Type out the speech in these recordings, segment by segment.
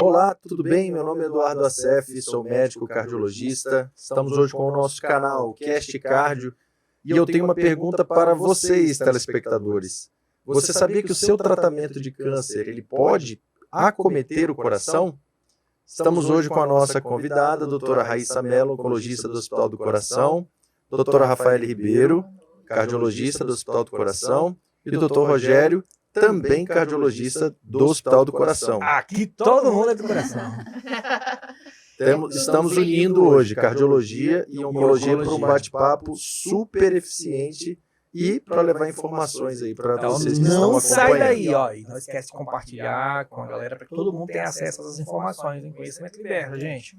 Olá, tudo bem? Meu nome é Eduardo Assef, sou médico cardiologista. Estamos hoje com o nosso canal Cast Cardio e eu tenho uma pergunta para vocês, telespectadores. Você sabia que o seu tratamento de câncer ele pode acometer o coração? Estamos hoje com a nossa convidada, a doutora Raíssa Mello, oncologista do Hospital do Coração, doutora Rafaela Ribeiro, cardiologista do Hospital do Coração, e o doutor Rogério, também cardiologista do Hospital do Coração. Aqui todo mundo é do coração. Estamos unindo hoje cardiologia e oncologia para um bate-papo super eficiente e para levar informações aí para vocês que estão acompanhando. Não sai daí, ó. E não esquece de compartilhar com a galera para que todo mundo tenha acesso às informações. Hein? Conhecimento liberta, gente.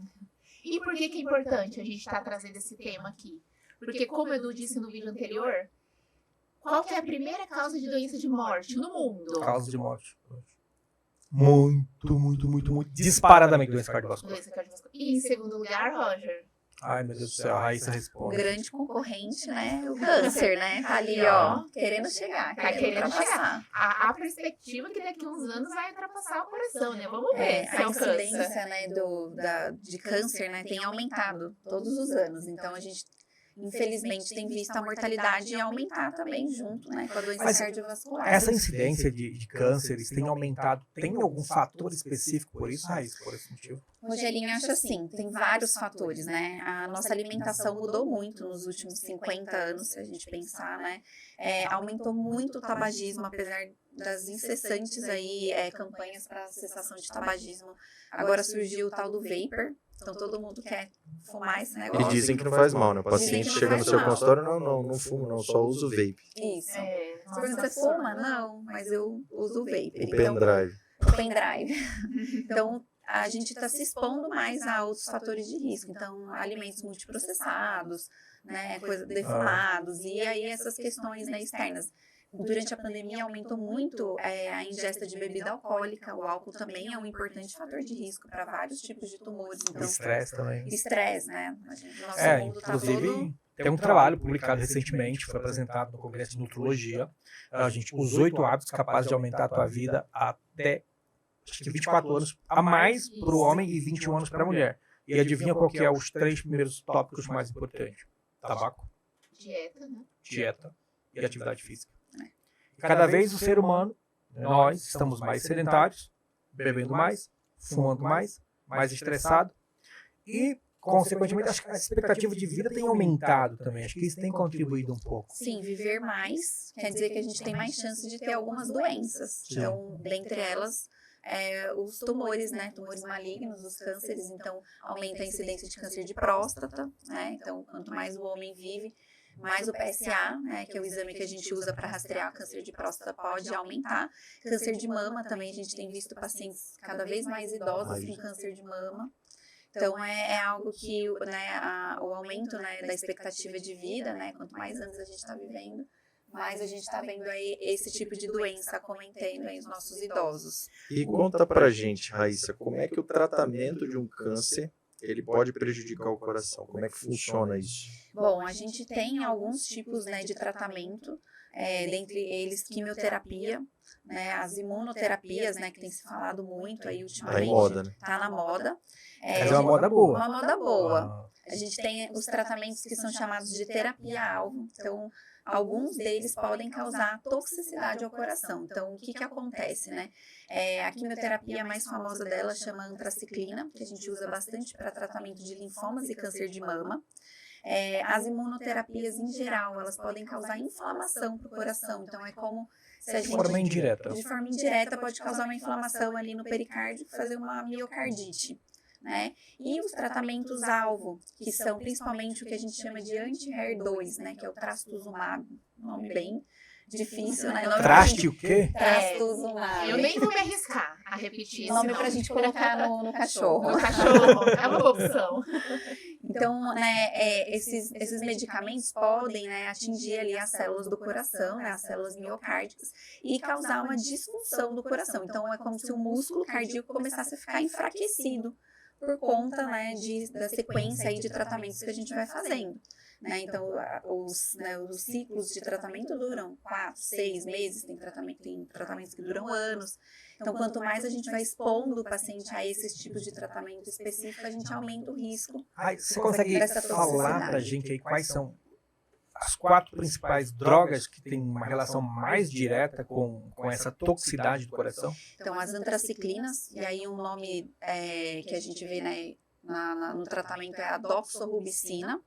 E por que é importante a gente estar trazendo esse tema aqui? Porque, como o Edu disse no vídeo anterior, qual que é a primeira causa de doença de morte no mundo? Causa de morte. Muito. Disparadamente doença cardiovascular. E em segundo lugar, Roger? Ai, meu Deus do céu, a Raíssa O responde. grande concorrente, né? O câncer, né? Tá ali, ó, querendo chegar, querendo ultrapassar. A perspectiva é que daqui a uns anos vai ultrapassar o coração, né? Vamos ver se A alcança. incidência, né, de câncer, né, tem aumentado todos os anos. Então, a gente, infelizmente, tem visto a mortalidade aumentar também junto, né, com a doença Mas cardiovascular. essa incidência de cânceres tem aumentado. Tem algum fator específico por isso, Raíssa, por esse motivo? Rogerinho, acho assim, tem vários fatores, né? A nossa alimentação mudou muito nos últimos 50 anos, se a gente pensar, né? Aumentou muito o tabagismo, apesar das incessantes aí, campanhas para cessação de tabagismo. Agora surgiu o tal do vapor, então todo mundo quer fumar esse negócio. E dizem que não faz mal, né? O Dizem paciente que não chega no faz seu mal. consultório, não fumo, não, só uso vape. Isso. Nossa, Você fuma? Não, mas eu uso o vapor. O pendrive. O pendrive. Então, a gente está se expondo mais a outros fatores de risco. Então, alimentos multiprocessados, né, defumados, e aí essas questões, né, externas. Durante a pandemia aumentou muito a ingesta de bebida alcoólica. O álcool também é um importante fator de risco para vários tipos de tumores. Então, Estresse também. estresse, né? Nosso mundo tá Inclusive, todo... tem um trabalho publicado recentemente, foi apresentado no Congresso de Nutrologia. Os 8 hábitos capazes de aumentar a tua vida até acho que 24 anos a mais para o homem e 21 anos para a mulher. E adivinha qual que é os 3 primeiros tópicos mais importantes? Tabaco, Dieta, né? dieta e atividade física. E cada vez o ser humano, nós estamos mais sedentários, bebendo mais, fumando mais estressado e, consequentemente, acho que a expectativa de vida tem aumentado também. Acho que isso tem contribuído um pouco. Sim, viver mais quer dizer que a gente tem mais chance de ter algumas doenças. Sim. Então, dentre elas, os tumores, né? Tumores malignos, os cânceres. Então, aumenta a incidência de câncer de próstata, né? Então, quanto mais o homem vive, mais o PSA, né? Que é o exame que a gente usa para rastrear câncer de próstata, pode aumentar. Câncer de mama também, a gente tem visto pacientes cada vez mais idosos com câncer de mama. Então, é algo que, né, o aumento, né, da expectativa de vida, né? Quanto mais anos a gente está vivendo, mas a gente está vendo aí esse tipo de doença acometendo aí os nossos idosos. E conta pra gente, Raíssa, como é que o tratamento de um câncer ele pode prejudicar o coração? Como é que funciona isso? Bom, a gente tem alguns tipos, né, de tratamento, dentre eles quimioterapia, né, as imunoterapias, né, que tem se falado muito aí ultimamente. Tá em moda, né? Tá na moda. Mas é uma moda boa. Uma moda boa. A gente tem os tratamentos que são chamados de terapia-alvo. Então, alguns deles podem causar toxicidade ao coração. Então, o que acontece, né? A quimioterapia mais famosa dela chama antraciclina, que a gente usa bastante para tratamento de linfomas e câncer de mama. As imunoterapias, em geral, elas podem causar inflamação para o coração. Então, é como se a gente... De forma indireta. De forma indireta, pode causar uma inflamação ali no pericárdio e fazer uma miocardite. Né? E os tratamentos-alvo, que são principalmente o que a gente chama de anti-HER2, né? Que é o trastuzumab, nome bem difícil, né? Traste o quê? Trastuzumab. Eu nem vou me arriscar a repetir esse Nome pra gente colocar no cachorro. No cachorro, é uma boa opção. Então, né, esses medicamentos podem, né, atingir ali as células do coração, né, as células miocárdicas, e causar uma disfunção do coração. Então, é como se o músculo cardíaco começasse a ficar enfraquecido por conta, né, da sequência aí de tratamentos que a gente vai fazendo. Né? Então, os ciclos de tratamento duram 4, 6 meses, tem tratamentos que duram anos. Então, quanto mais a gente vai expondo o paciente a esses tipos de tratamento específico, a gente aumenta o risco. Você consegue dessa falar toxicidade. pra gente aí quais são as 4 principais drogas que têm uma relação mais direta com essa toxicidade do coração? Então, as antraciclinas, e aí um nome que a gente vê, né, no tratamento é a doxorubicina,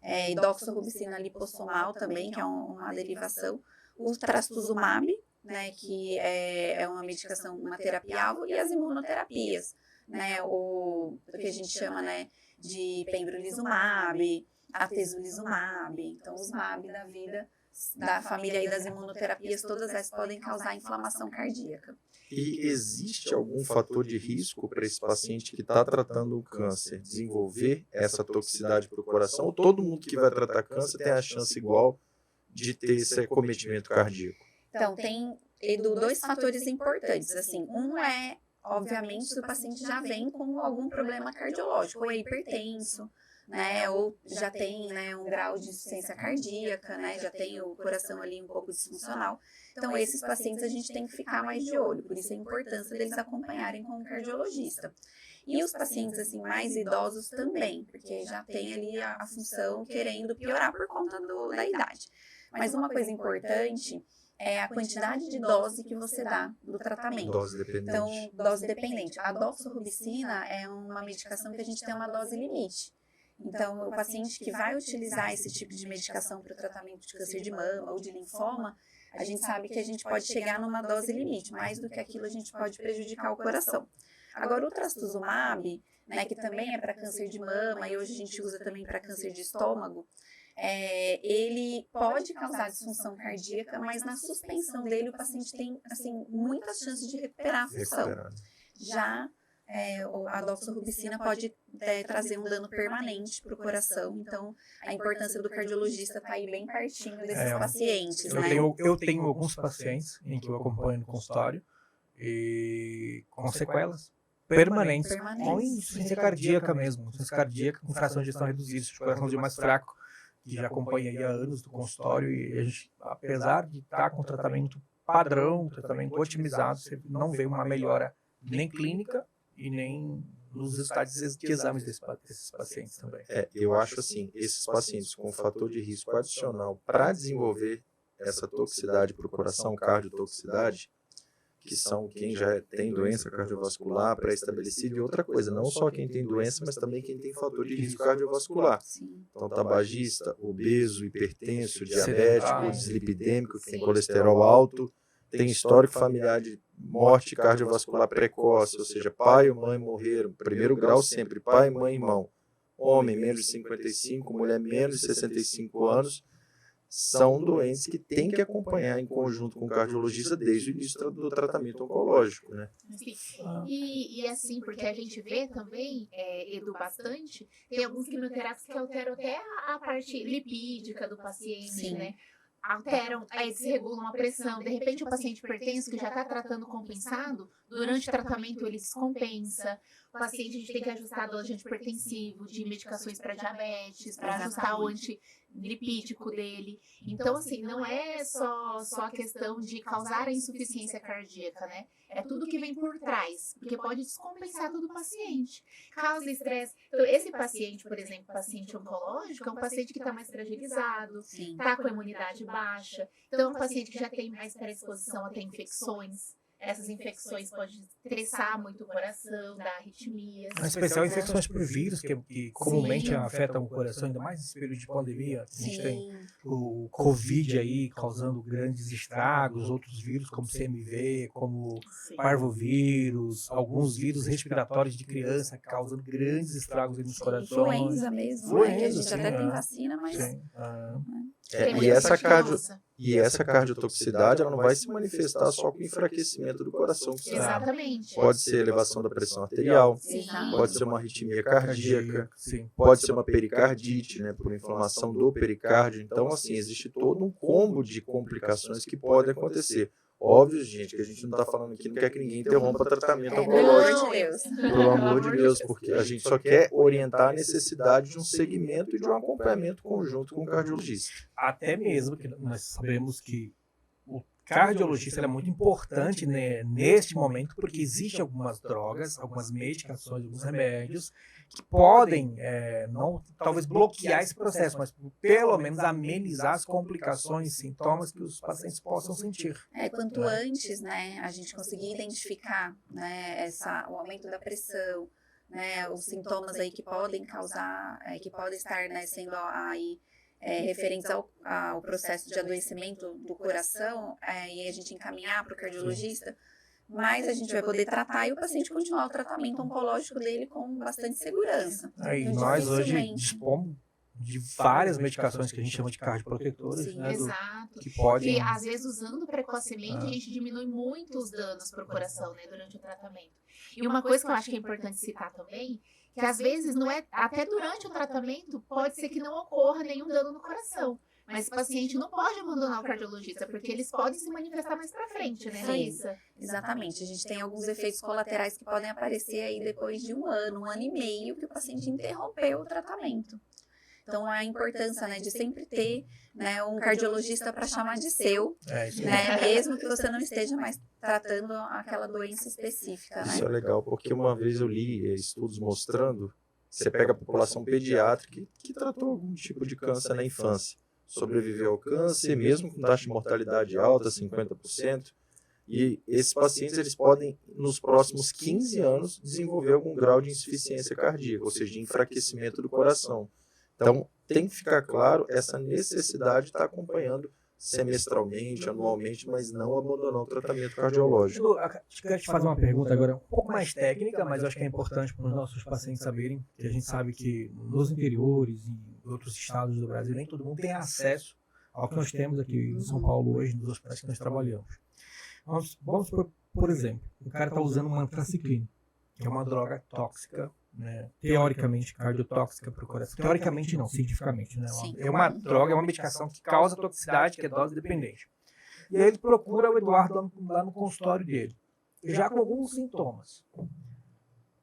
e doxorubicina lipossomal também, que é uma derivação, o trastuzumab, né, que é uma medicação, uma terapia-alvo, e as imunoterapias, né, o que a gente chama, né, de pembrolizumab, atezolizumab, então os MAB da vida, da família aí das imunoterapias, todas essas podem causar inflamação cardíaca. E existe algum fator de risco para esse paciente que está tratando o câncer desenvolver essa toxicidade para o coração? Ou todo mundo que vai tratar câncer tem a chance igual de ter esse acometimento cardíaco? Então, tem 2 fatores importantes, assim, um é, obviamente, se o paciente já vem com algum problema cardiológico, ou é hipertenso, né, ou já tem, né, um grau de insuficiência cardíaca, né, já tem o coração ali um pouco disfuncional. Então, esses pacientes a gente tem que ficar mais de olho, por isso a importância deles acompanharem com um cardiologista. E os pacientes, assim, mais idosos também, porque já tem ali a função querendo piorar por conta da idade. Mas uma coisa importante é a quantidade de dose que você dá do tratamento. Dose dependente. Então, dose dependente. A doxorubicina é uma medicação que a gente tem uma dose limite. Então, o paciente que vai utilizar esse tipo de medicação para o tratamento de câncer de mama ou de linfoma, a gente sabe que a gente pode chegar numa dose limite, mais do que aquilo a gente pode prejudicar o coração. Agora, o trastuzumab, né, que também é para câncer de mama e hoje a gente usa também para câncer de estômago, ele pode causar disfunção cardíaca, mas na suspensão dele o paciente tem, assim, muitas chances de recuperar a função. Já a doxorubicina pode trazer um dano permanente para o coração, então a importância do cardiologista está aí bem pertinho desses pacientes, né? Eu tenho alguns pacientes em que eu acompanho no consultório e com sequelas permanentes. Com insuficiência cardíaca mesmo, insuficiência cardíaca com fração de ejeção reduzida, de coraçãozinho mais fraco, que já acompanha aí há anos do consultório, e a gente, apesar de estar com tratamento padrão, tratamento otimizado, você não vê uma melhora nem clínica e nem nos resultados de exames desses pacientes também. Eu acho assim, esses pacientes com fator de risco adicional para desenvolver essa toxicidade para o coração, cardiotoxicidade, que são quem já tem doença cardiovascular pré-estabelecida, e outra coisa, não só quem tem doença, mas também quem tem fator de risco cardiovascular. Sim. Então, tabagista, obeso, hipertenso, diabético, dislipidêmico, que tem colesterol alto, tem histórico familiar de morte cardiovascular precoce, ou seja, pai ou mãe morreram, primeiro grau sempre, pai, mãe, irmão. Homem menos de 55, mulher menos de 65 anos, são doentes que tem que acompanhar em conjunto com o cardiologista desde o início do tratamento oncológico, né? Sim. E assim, porque a gente vê também, Edu, bastante, tem alguns quimioterápicos que alteram até a parte lipídica do paciente, Sim. né? Alteram, aí desregulam a pressão. De repente, o paciente hipertenso que já está tratando compensado, durante o tratamento ele descompensa. O paciente, a gente tem que ajustar a dose de antihipertensivo, de medicações para diabetes, para ajustar o antilipídico dele. Então, assim, não é só a questão de causar a insuficiência cardíaca, né? É tudo que vem por trás, porque pode descompensar todo o paciente. Causa estresse. Então, esse paciente, por exemplo, paciente oncológico, é um paciente que está mais fragilizado, está com a imunidade baixa. Então, é um paciente que já tem mais predisposição a ter infecções. Essas infecções podem estressar muito o coração, dar arritmias. Em especial infecções por vírus, que comumente afetam o coração, ainda mais nesse período de pandemia. A gente tem o Covid aí causando grandes estragos, outros vírus como CMV, como parvovírus, alguns vírus respiratórios de criança causando grandes estragos nos corações. Influenza mesmo, né? Que a gente até tem vacina, mas... E essa cardiotoxicidade ela não vai se manifestar só com enfraquecimento do coração. Exatamente. Pode ser elevação da pressão arterial, pode ser uma arritmia cardíaca, pode ser uma pericardite, né, por inflamação do pericárdio. Então, assim, existe todo um combo de complicações que podem acontecer. Óbvio, gente, que a gente não está falando aqui, não quer que ninguém interrompa tratamento Pelo oncológico. amor de Deus. Pelo amor de Deus, porque a gente só quer orientar a necessidade de um segmento e de um acompanhamento conjunto com o cardiologista. Até mesmo que nós sabemos que o cardiologista ele é muito importante, né, neste momento, porque existem algumas drogas, algumas medicações, alguns remédios que podem, não talvez bloquear esse processo, mas pelo menos amenizar as complicações e sintomas que os pacientes possam sentir. Quanto antes, né, a gente conseguir identificar, né, o aumento da pressão, né, os sintomas aí que podem causar, que podem estar, né, sendo aí referentes ao processo de adoecimento do coração, e a gente encaminhar para o cardiologista, mas a gente vai poder tratar e o paciente continuar o tratamento oncológico dele com bastante segurança. E nós hoje dispomos de várias medicações que a gente chama de cardioprotetores, Sim, né, Exato. que podem... E às vezes usando precocemente a gente diminui muito os danos para o coração, né, durante o tratamento. E uma coisa que eu acho que é importante citar também, que às vezes não é, até durante o tratamento pode ser que não ocorra nenhum dano no coração. Mas o paciente não pode abandonar o cardiologista, porque eles podem se manifestar mais pra frente, né, Raíssa? Exatamente. A gente tem alguns efeitos colaterais que podem aparecer aí depois de um ano e meio que o paciente interrompeu o tratamento. Então, a importância, né, de sempre ter, né, um cardiologista para chamar de seu, né, mesmo que você não esteja mais tratando aquela doença específica. Né? Isso é legal, porque uma vez eu li estudos mostrando, você pega a população pediátrica que tratou algum tipo de câncer na infância, sobreviveu ao câncer, mesmo com taxa de mortalidade alta, 50%, e esses pacientes eles podem, nos próximos 15 anos, desenvolver algum grau de insuficiência cardíaca, ou seja, de enfraquecimento do coração. Então, tem que ficar claro essa necessidade de estar acompanhando semestralmente, anualmente, mas não abandonar o tratamento cardiológico. Eu quero te fazer uma pergunta agora um pouco mais técnica, mas eu acho que é importante para os nossos pacientes saberem, que a gente sabe que nos interiores e em outros estados do Brasil, nem todo mundo tem acesso ao que nós temos aqui em São Paulo hoje, nos hospitais que nós trabalhamos. Vamos por exemplo, o cara está usando uma antraciclina, que é uma droga tóxica, né, teoricamente cardiotóxica para o coração. Teoricamente não, cientificamente. Né? É uma droga, é uma medicação que causa toxicidade, que é dose dependente. E aí ele procura o Eduardo lá no consultório dele, já com alguns sintomas.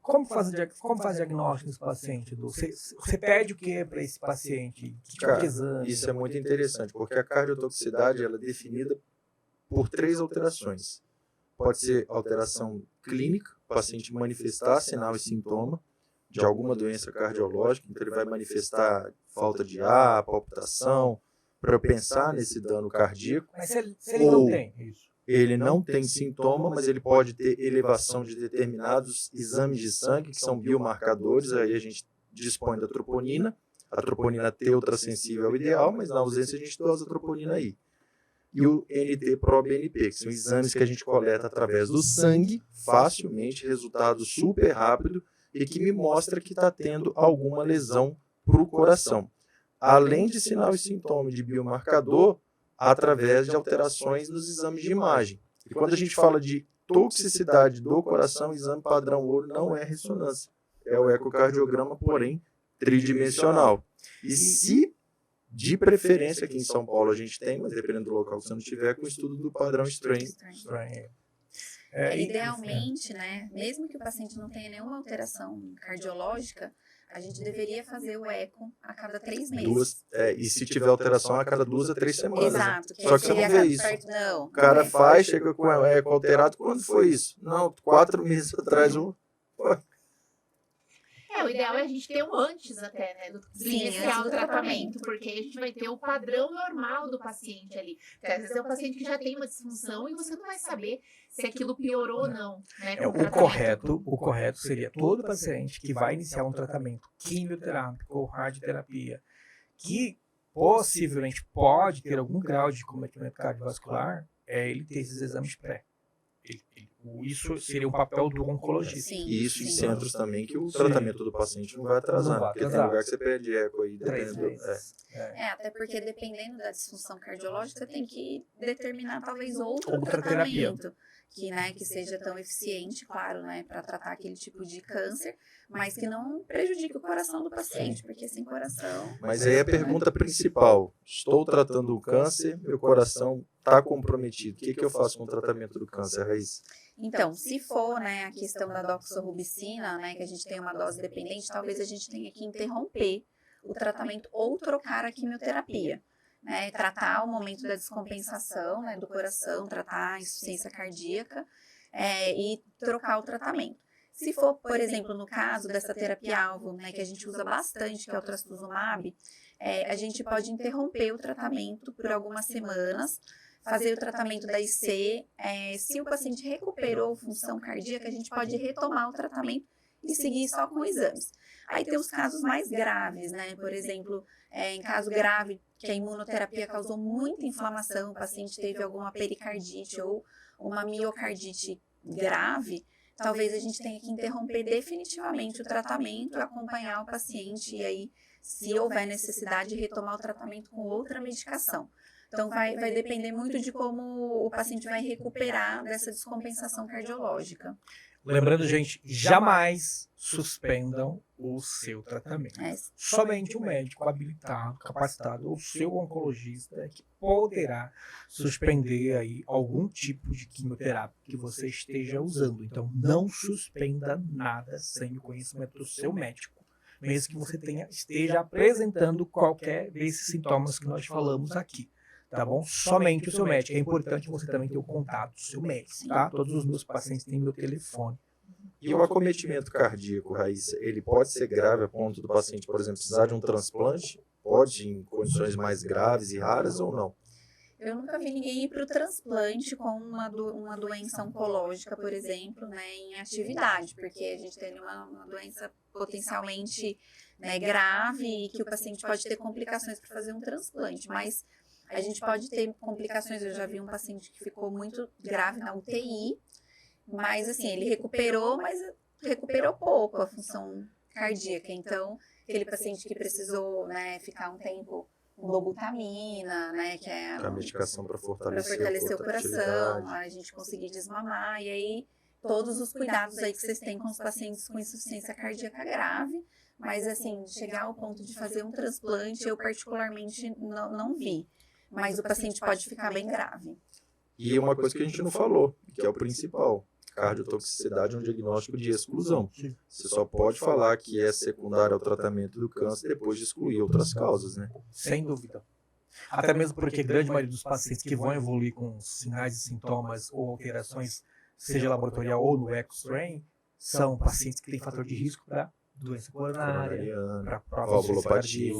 Como faz diagnóstico desse paciente? Você pede o que para esse paciente? Que tipo de exame? Isso é muito interessante, porque a cardiotoxicidade ela é definida por 3 alterações. Pode ser alteração clínica, o paciente manifestar sinal e sintoma de alguma doença cardiológica, então ele vai manifestar falta de ar, palpitação, para eu pensar nesse dano cardíaco. Mas se ele não tem isso? Ele não tem sintoma, mas ele pode ter elevação de determinados exames de sangue, que são biomarcadores, aí a gente dispõe da troponina, a troponina T ultrassensível é o ideal, mas na ausência a gente dosa a troponina I. E o NT-proBNP, que são exames que a gente coleta através do sangue, facilmente, resultado super rápido, e que me mostra que está tendo alguma lesão para o coração. Além de sinal e sintoma de biomarcador, através de alterações nos exames de imagem. E quando a gente fala de toxicidade do coração, o exame padrão ouro não é ressonância. É o ecocardiograma, porém, tridimensional. E se, de preferência, aqui em São Paulo a gente tem, mas dependendo do local que você não tiver, com o estudo do padrão Strain. Idealmente, né, mesmo que o paciente não tenha nenhuma alteração cardiológica, a gente deveria fazer o eco a cada 3 meses. E se tiver alteração, a cada 2 a 3 semanas. Exato. Só que você não vê isso. Não. O cara faz, chega com o eco alterado. Quando foi isso? Não, 4 meses atrás. O ideal é a gente ter um antes até, né, do inicial do tratamento, porque a gente vai ter o padrão normal do paciente ali. Porque às vezes é um paciente que já tem uma disfunção e você não vai saber se aquilo piorou ou não. Né, o correto seria todo paciente que vai iniciar um tratamento quimioterápico ou radioterapia, que possivelmente pode ter algum grau de cometimento cardiovascular, ele ter esses exames pré. Isso seria o papel do oncologista. E isso em centros também, que o tratamento do paciente não vai atrasar, porque tem lugar que você pede eco aí, dependendo. Até porque dependendo da disfunção cardiológica, você tem que determinar talvez outro terapia. tratamento. que seja tão eficiente, claro, né, para tratar aquele tipo de câncer, mas que não prejudique o coração do paciente, porque sem coração... Mas aí a pergunta principal, estou tratando o câncer, meu coração está comprometido, o que eu faço com o tratamento do câncer, Raíssa? Então, se for, né, a questão da doxorubicina, né, que a gente tem uma dose dependente, talvez a gente tenha que interromper o tratamento ou trocar a quimioterapia, né, tratar o momento da descompensação, né, do coração, tratar a insuficiência cardíaca e trocar o tratamento. Se for, por exemplo, no caso dessa terapia-alvo, né, que a gente usa bastante, que é o trastuzumab, a gente pode interromper o tratamento por algumas semanas, fazer o tratamento da IC. Se o paciente recuperou função cardíaca, a gente pode retomar o tratamento e seguir só com exames. Aí tem os casos mais graves, né? Por exemplo, em caso grave, que a imunoterapia causou muita inflamação, o paciente teve alguma pericardite ou uma miocardite grave, talvez a gente tenha que interromper definitivamente o tratamento, acompanhar o paciente e aí, se houver necessidade, retomar o tratamento com outra medicação. Então, vai depender muito de como o paciente vai recuperar dessa descompensação cardiológica. Lembrando, gente, jamais suspendam o seu tratamento. Somente o médico habilitado, capacitado, ou seu oncologista que poderá suspender aí algum tipo de quimioterapia que você esteja usando. Então, não suspenda nada sem o conhecimento do seu médico, mesmo que você esteja apresentando qualquer desses sintomas que nós falamos aqui. Tá bom? Somente o seu médico. É importante você também ter o contato do seu médico, tá? Todos os meus pacientes têm meu telefone. E o acometimento cardíaco, Raíssa, ele pode ser grave a ponto do paciente, por exemplo, precisar de um transplante? Pode em condições mais graves e raras ou não? Eu nunca vi ninguém ir para o transplante com uma doença oncológica, por exemplo, né, em atividade, porque a gente tem uma doença potencialmente, né, grave e que o paciente pode ter complicações para fazer um transplante, mas a gente pode ter complicações. Eu já vi um paciente que ficou muito grave na UTI, mas assim, ele recuperou, mas recuperou pouco a função cardíaca. Então, aquele paciente que precisou, né, ficar um tempo com dobutamina, né, que é a medicação para fortalecer o coração, a gente conseguir desmamar, e aí todos os cuidados aí que vocês têm com os pacientes com insuficiência cardíaca grave, mas assim, chegar ao ponto de fazer um transplante, eu particularmente não vi. Mas o paciente pode ficar bem grave. E uma coisa que a gente não falou, que é o principal, cardiotoxicidade é um diagnóstico de exclusão. Você só pode falar que é secundário ao tratamento do câncer depois de excluir outras causas, né? Sem dúvida. Até mesmo porque a grande maioria dos pacientes que vão evoluir com sinais e sintomas ou alterações, seja laboratorial ou no EcoStrain, são pacientes que têm fator de risco para doença coronária, para valvulopatia,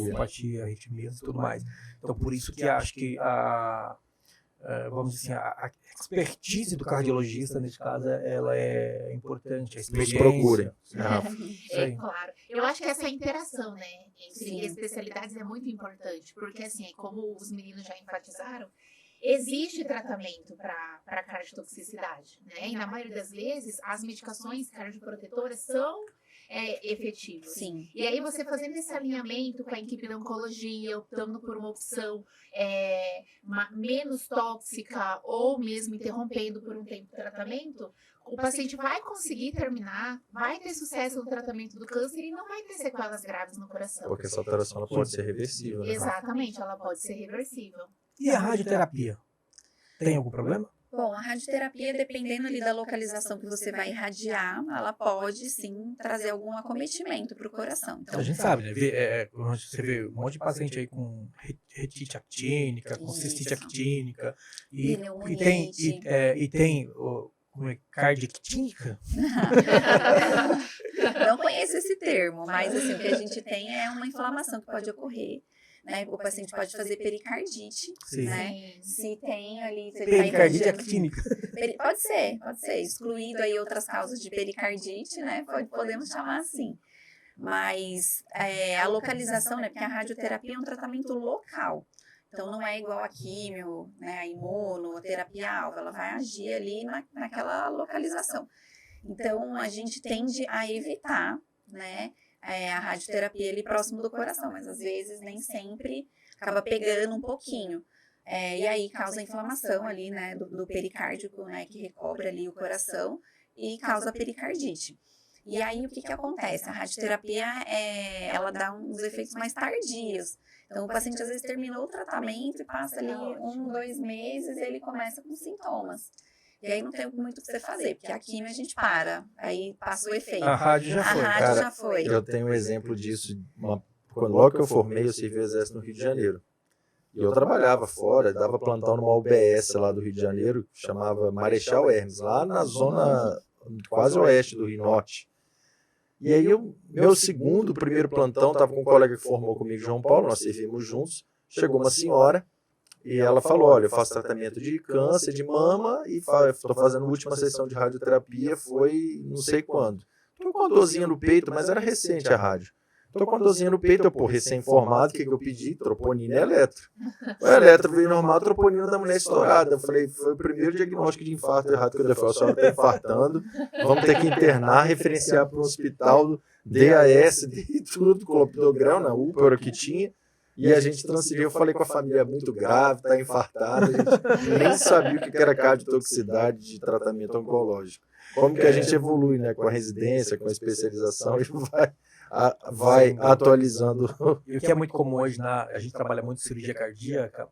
arritmias e tudo mais. Então, por isso que acho que vamos dizer assim, a expertise do cardiologista, nesse caso, ela é importante. A nos procurem. Claro. Eu acho que essa interação, né, entre especialidades é muito importante, porque, assim, como os meninos já enfatizaram, existe tratamento para cardiotoxicidade, né? E na maioria das vezes, as medicações cardioprotetoras são efetivos. Sim. E aí você fazendo esse alinhamento com a equipe da oncologia, optando por uma opção menos tóxica ou mesmo interrompendo por um tempo o tratamento, o paciente vai conseguir terminar, vai ter sucesso no tratamento do câncer e não vai ter sequelas graves no coração. Porque essa alteração ela pode ser reversível, né? Exatamente, ela pode ser reversível. E a radioterapia? Tem algum problema? Bom, a radioterapia, dependendo ali da localização que você vai irradiar, ela pode sim trazer algum acometimento para o coração. Então, a gente sabe, né? Você vê um monte de paciente aí com retite actínica, com cistite actínica, e tem cardiactínica? Não conheço esse termo, mas assim, o que a gente tem é uma inflamação que pode ocorrer. Né? O paciente pode fazer pericardite, né? Se tem ali... Pericardite actínica. Pode ser. Excluído aí outras causas de pericardite, né? Podemos chamar assim. Mas a localização, né? Porque a radioterapia é um tratamento local. Então, não é igual a químio, né? A imuno, a terapia-alvo. Ela vai agir ali naquela localização. Então, a gente tende a evitar, né? A radioterapia ali próximo do coração, mas às vezes nem sempre acaba pegando um pouquinho. E aí causa inflamação ali, né, do pericárdico, né, que recobre ali o coração e causa pericardite. E aí, o que acontece? A radioterapia, ela dá uns efeitos mais tardios. Então, o paciente, às vezes, terminou o tratamento e passa ali 1, 2 meses e ele começa com sintomas. E aí, não tem muito o que você fazer, porque a quimio a gente para, aí passa o efeito. A rádio já A foi. rádio Cara, já foi. Eu tenho um exemplo disso. Logo que eu formei, eu servi o exército no Rio de Janeiro. E eu trabalhava fora, dava plantão numa UBS lá do Rio de Janeiro, que chamava Marechal Hermes, lá na zona quase oeste do Rio Norte. E aí, primeiro plantão, estava com um colega que formou comigo, João Paulo, nós servimos juntos. Chegou uma senhora e ela falou, olha, eu faço tratamento de câncer de mama e estou fazendo a última sessão de radioterapia, foi não sei quando. Estou com uma dorzinha no peito, mas era recente a rádio. Estou com uma dorzinha no peito, eu, recém-formado, o que eu pedi? Troponina e eletro. O eletro veio normal, a troponina da mulher estourada. Eu falei, foi o primeiro diagnóstico de infarto errado que eu dei. Eu falei, a senhora está infartando, vamos ter que internar, referenciar para o hospital, DAS, e tudo, clopidogrel na UPA, era o que tinha. E a gente transferiu, eu falei com a família, é muito grave, está infartada, a gente nem sabia o que era cardiotoxicidade de tratamento oncológico. Como que a gente evolui, né, com a residência, com a especialização, e vai atualizando. E o que é muito comum hoje, a gente trabalha muito em cirurgia cardíaca,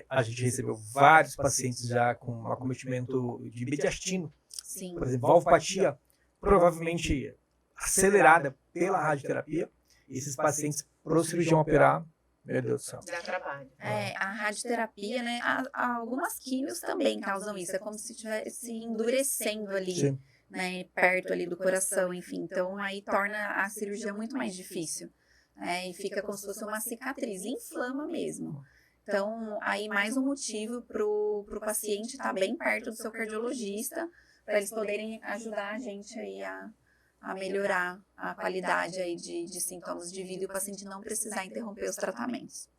a gente recebeu vários pacientes já com acometimento de mediastino, Sim. por exemplo, valvopatia, provavelmente acelerada pela radioterapia. Esses pacientes, para o cirurgião operar, meu Deus do céu. Dá trabalho. A radioterapia, né, algumas químios também causam isso, é como se estivesse endurecendo ali. Sim. Né, perto ali do coração, enfim. Então, aí torna a cirurgia muito mais difícil. Né, e fica como se fosse uma cicatriz, inflama mesmo. Então, aí mais um motivo para o paciente estar bem perto do seu cardiologista, para eles poderem ajudar a gente aí a melhorar a qualidade aí de sintomas de vida e o paciente não precisar interromper os tratamentos.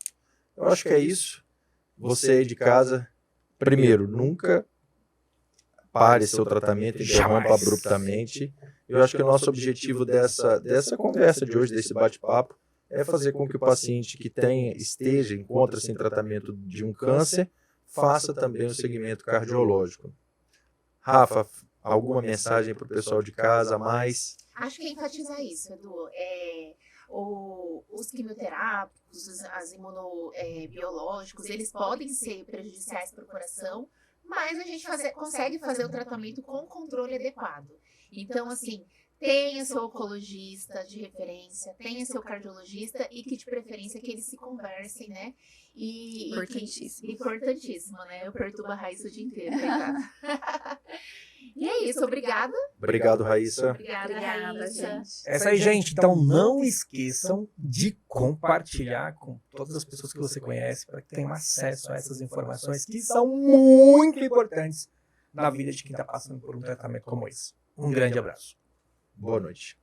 Eu acho que é isso. Você aí de casa, primeiro, nunca pare seu tratamento, interrompa abruptamente. Eu acho que o nosso objetivo dessa conversa de hoje, desse bate-papo, é fazer com que o paciente que encontra-se em tratamento de um câncer, faça também o segmento cardiológico. Rafa, alguma mensagem para o pessoal de casa a mais? Acho que é enfatizar isso, Edu. Os quimioterápicos, as imunobiológicos, eles podem ser prejudiciais para o coração, mas a gente consegue fazer o tratamento com controle adequado. Então, assim, tenha seu oncologista de referência, tenha seu cardiologista e que de preferência que eles se conversem, né? Importantíssimo. Importantíssimo, né? Eu perturbo a Raíssa o dia inteiro, coitada. E é isso, obrigada. Obrigado, Raíssa. Obrigada, Raíssa. gente. É isso aí, gente. Então, não esqueçam de compartilhar com todas as pessoas que você conhece para que tenham acesso a essas informações que são muito importantes na vida de quem está passando por um tratamento como esse. Um grande abraço. Boa noite.